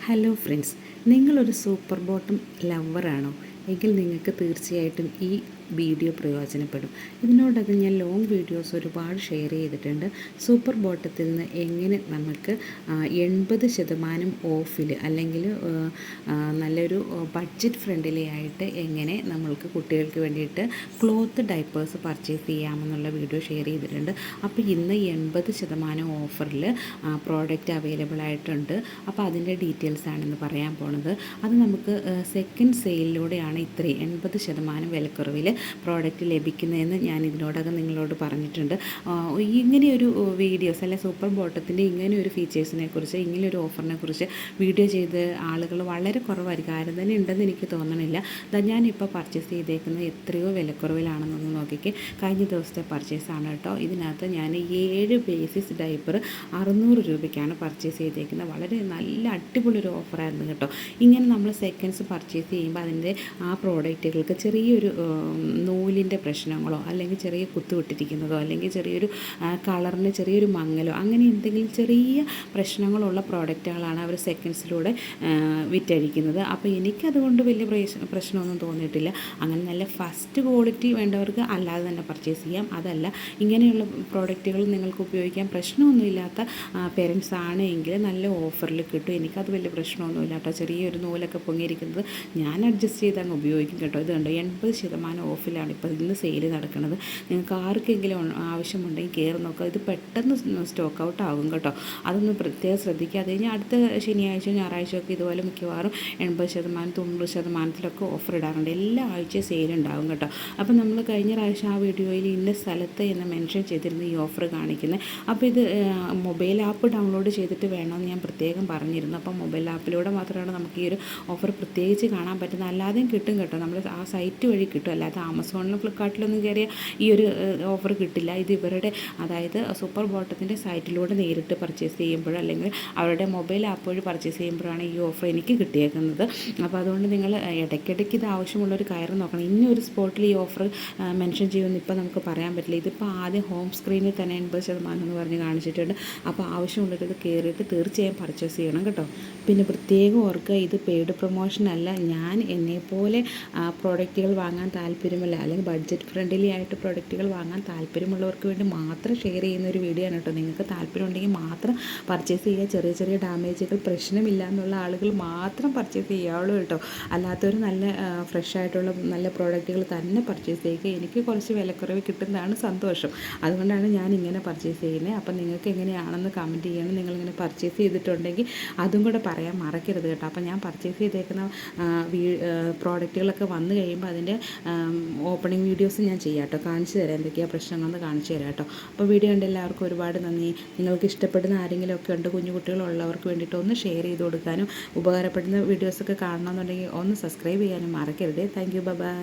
Hello friends, നിങ്ങളൊരു super bottom ലവറാണോ എങ്കിൽ നിങ്ങൾക്ക് തീർച്ചയായിട്ടും ഈ വീഡിയോ പ്രയോജനപ്പെടും. ഇതിനോടകം ഞാൻ ലോങ് വീഡിയോസ് ഒരുപാട് ഷെയർ ചെയ്തിട്ടുണ്ട്. സൂപ്പർ ബോട്ടത്തിൽ നിന്ന് എങ്ങനെ നമുക്ക് 80% ഓഫിൽ അല്ലെങ്കിൽ നല്ലൊരു ബഡ്ജറ്റ് ഫ്രണ്ട്ലി ആയിട്ട് എങ്ങനെ നമ്മൾക്ക് കുട്ടികൾക്ക് വേണ്ടിയിട്ട് ക്ലോത്ത് ഡൈപ്പേഴ്സ് പർച്ചേസ് ചെയ്യാമെന്നുള്ള വീഡിയോ ഷെയർ ചെയ്തിട്ടുണ്ട്. അപ്പോൾ ഇന്ന് 80% ഓഫറിൽ പ്രോഡക്റ്റ് അവൈലബിൾ ആയിട്ടുണ്ട്. അപ്പോൾ അതിൻ്റെ ഡീറ്റെയിൽസാണ് ഇന്ന് പറയാൻ പോണത്. അത് നമുക്ക് സെക്കൻഡ് സെയിലിലൂടെയാണ് ഇത്രയും 80% വിലക്കുറവിൽ പ്രോഡക്റ്റ് ലഭിക്കുന്നതെന്ന് ഞാൻ ഇതിനോടകം നിങ്ങളോട് പറഞ്ഞിട്ടുണ്ട്. ഇങ്ങനെയൊരു വീഡിയോസ് അല്ലെ സൂപ്പർ ബോട്ടത്തിൻ്റെ ഇങ്ങനെയൊരു ഫീച്ചേഴ്സിനെ കുറിച്ച് ഇങ്ങനെയൊരു ഓഫറിനെ കുറിച്ച് വീഡിയോ ചെയ്ത് ആളുകൾ വളരെ കുറവായിരിക്കും. ആരും തന്നെ ഉണ്ടെന്ന് എനിക്ക് തോന്നണില്ല. ഞാനിപ്പോൾ പർച്ചേസ് ചെയ്തേക്കുന്നത് എത്രയോ വിലക്കുറവിലാണെന്നൊന്ന് നോക്കിക്കേ. കഴിഞ്ഞ ദിവസത്തെ പർച്ചേസാണ് കേട്ടോ. ഇതിനകത്ത് ഞാൻ 7 ബേസിസ് ഡൈപ്പർ 600 രൂപയ്ക്കാണ് പർച്ചേസ് ചെയ്തേക്കുന്നത്. വളരെ നല്ല അടിപൊളി ഒരു ഓഫറായിരുന്നു കേട്ടോ. ഇങ്ങനെ നമ്മൾ സെക്കൻഡ്സ് പർച്ചേസ് ചെയ്യുമ്പോൾ അതിൻ്റെ ആ പ്രോഡക്റ്റുകൾക്ക് ചെറിയൊരു നൂലിൻ്റെ പ്രശ്നങ്ങളോ അല്ലെങ്കിൽ ചെറിയ കുത്തുവിട്ടിരിക്കുന്നതോ അല്ലെങ്കിൽ ചെറിയൊരു കളറിന് ചെറിയൊരു മങ്ങലോ അങ്ങനെ എന്തെങ്കിലും ചെറിയ പ്രശ്നങ്ങളുള്ള പ്രോഡക്റ്റുകളാണ് അവർ സെക്കൻഡ്സിലൂടെ വിറ്റഴിക്കുന്നത്. അപ്പോൾ എനിക്കതുകൊണ്ട് വലിയ പ്രശ്നമൊന്നും തോന്നിയിട്ടില്ല. അങ്ങനെ നല്ല ഫസ്റ്റ് ക്വാളിറ്റി വേണ്ടവർക്ക് അല്ലാതെ തന്നെ പർച്ചേസ് ചെയ്യാം. അതല്ല ഇങ്ങനെയുള്ള പ്രോഡക്റ്റുകൾ നിങ്ങൾക്ക് ഉപയോഗിക്കാൻ പ്രശ്നമൊന്നുമില്ലാത്ത പേരൻസ് ആണ് എങ്കിൽ നല്ല ഓഫറിൽ കിട്ടും. എനിക്കത് വലിയ പ്രശ്നമൊന്നുമില്ല കേട്ടോ. ചെറിയൊരു നൂലൊക്കെ പൊങ്ങിയിരിക്കുന്നത് ഞാൻ അഡ്ജസ്റ്റ് ചെയ്ത് അങ്ങ് ഉപയോഗിക്കും കേട്ടോ. ഇത് കണ്ടോ, 80% ഓഫിലാണ് ഇപ്പോൾ ഇന്ന് സെയിൽ നടക്കുന്നത്. നിങ്ങൾക്ക് ആർക്കെങ്കിലും ആവശ്യമുണ്ടെങ്കിൽ കയറി നോക്കുക. ഇത് പെട്ടെന്ന് സ്റ്റോക്ക് ഔട്ട് ആകും കേട്ടോ. അതൊന്ന് പ്രത്യേകം ശ്രദ്ധിക്കുക. അത് കഴിഞ്ഞാൽ അടുത്ത ശനിയാഴ്ച ഞായറാഴ്ചയൊക്കെ ഇതുപോലെ മിക്കവാറും 80% 90% ഓഫർ ഇടാറുണ്ട്. എല്ലാ ആഴ്ചയും സെയിൽ ഉണ്ടാകും കേട്ടോ. അപ്പോൾ നമ്മൾ കഴിഞ്ഞ പ്രാവശ്യം ആ വീഡിയോയിൽ ഇന്ന സ്ഥലത്ത് എന്ന് മെൻഷൻ ചെയ്തിരുന്ന ഈ ഓഫർ കാണിക്കുന്നത്. അപ്പോൾ ഇത് മൊബൈൽ ആപ്പ് ഡൗൺലോഡ് ചെയ്തിട്ട് വേണമെന്ന് ഞാൻ പ്രത്യേകം പറഞ്ഞിരുന്നു. അപ്പോൾ മൊബൈൽ ആപ്പിലൂടെ മാത്രമാണ് നമുക്ക് ഈ ഒരു ഓഫർ പ്രത്യേകിച്ച് കാണാൻ പറ്റുന്നത്. അല്ലാതെയും കിട്ടും കേട്ടോ. നമ്മൾ ആ സൈറ്റ് വഴി കിട്ടും. അല്ലാതെ ആമസോണിലും ഫ്ലിപ്കാർട്ടിലൊന്നും കയറിയ ഈ ഒരു ഓഫർ കിട്ടില്ല. ഇത് ഇവരുടെ അതായത് സൂപ്പർ ബോട്ടത്തിൻ്റെ സൈറ്റിലൂടെ നേരിട്ട് പർച്ചേസ് ചെയ്യുമ്പോഴോ അല്ലെങ്കിൽ അവരുടെ മൊബൈൽ ആപ്പ് വഴി പർച്ചേസ് ചെയ്യുമ്പോഴാണ് ഈ ഓഫർ എനിക്ക് കിട്ടിയേക്കുന്നത്. അപ്പോൾ അതുകൊണ്ട് നിങ്ങൾ ഇടയ്ക്കിടയ്ക്ക് ഇത് ആവശ്യമുള്ളൊരു കയറി നോക്കണം. ഇന്നൊരു സ്പോട്ടിൽ ഈ ഓഫർ മെൻഷൻ ചെയ്യുമെന്ന് ഇപ്പോൾ നമുക്ക് പറയാൻ പറ്റില്ല. ഇതിപ്പോൾ ആദ്യം ഹോം സ്ക്രീനിൽ തന്നെ 80% എന്ന് പറഞ്ഞ് കാണിച്ചിട്ടുണ്ട്. അപ്പോൾ ആവശ്യമുള്ളവർ കയറിയിട്ട് തീർച്ചയായും പർച്ചേസ് ചെയ്യണം കേട്ടോ. പിന്നെ പ്രത്യേകം ഓർക്കുക, ഇത് പെയ്ഡ് പ്രൊമോഷൻ അല്ല. ഞാൻ എന്നെപ്പോലെ പ്രോഡക്റ്റുകൾ വാങ്ങാൻ താല്പര്യമില്ല അല്ലെങ്കിൽ ബഡ്ജറ്റ് ഫ്രണ്ട്ലി ആയിട്ട് പ്രോഡക്റ്റുകൾ വാങ്ങാൻ താല്പര്യമുള്ളവർക്ക് വേണ്ടി മാത്രം ഷെയർ ചെയ്യുന്ന ഒരു വീഡിയോ ആണ് കേട്ടോ. നിങ്ങൾക്ക് താല്പര്യം ഉണ്ടെങ്കിൽ മാത്രം പർച്ചേസ് ചെയ്യുക. ചെറിയ ചെറിയ ഡാമേജുകൾ പ്രശ്നമില്ല എന്നുള്ള ആളുകൾ മാത്രം പർച്ചേസ് ചെയ്യാവുള്ളൂ കേട്ടോ. അല്ലാത്തവർ നല്ല ഫ്രഷ് ആയിട്ടുള്ള നല്ല പ്രോഡക്റ്റുകൾ തന്നെ പർച്ചേസ് ചെയ്യുക. എനിക്ക് കുറച്ച് വിലക്കുറവ് കിട്ടുന്നതാണ് സന്തോഷം. അതുകൊണ്ടാണ് ഞാൻ ഇങ്ങനെ പർച്ചേസ് ചെയ്യുന്നത്. അപ്പം നിങ്ങൾക്ക് എങ്ങനെയാണെന്ന് കമൻറ്റ് ചെയ്യണം. നിങ്ങളിങ്ങനെ പർച്ചേസ് ചെയ്തിട്ടുണ്ടെങ്കിൽ അതും കൂടെ പറയാൻ മറക്കരുത് കേട്ടോ. അപ്പം ഞാൻ പർച്ചേസ് ചെയ്തേക്കുന്ന പ്രോഡക്റ്റുകളൊക്കെ വന്നു കഴിയുമ്പോൾ അതിൻ്റെ ഓപ്പണിംഗ് വീഡിയോസ് ഞാൻ ചെയ്യാം കേട്ടോ. കാണിച്ചു തരാം എന്തൊക്കെയാണ് പ്രശ്നങ്ങളെന്ന് കാണിച്ചു തരാം കേട്ടോ. അപ്പോൾ വീഡിയോ കണ്ട് എല്ലാവർക്കും ഒരുപാട് നന്ദി. നിങ്ങൾക്ക് ഇഷ്ടപ്പെടുന്ന ആരെങ്കിലും ഒക്കെ ഉണ്ട് കുഞ്ഞു കുട്ടികളുള്ളവർക്ക് വേണ്ടിയിട്ട് ഒന്ന് ഷെയർ ചെയ്ത് കൊടുക്കാനും ഉപകാരപ്പെടുന്ന വീഡിയോസൊക്കെ കാണണമെന്നുണ്ടെങ്കിൽ ഒന്ന് സബ്സ്ക്രൈബ് ചെയ്യാനും മറക്കരുത്. Thank you. ബൈ.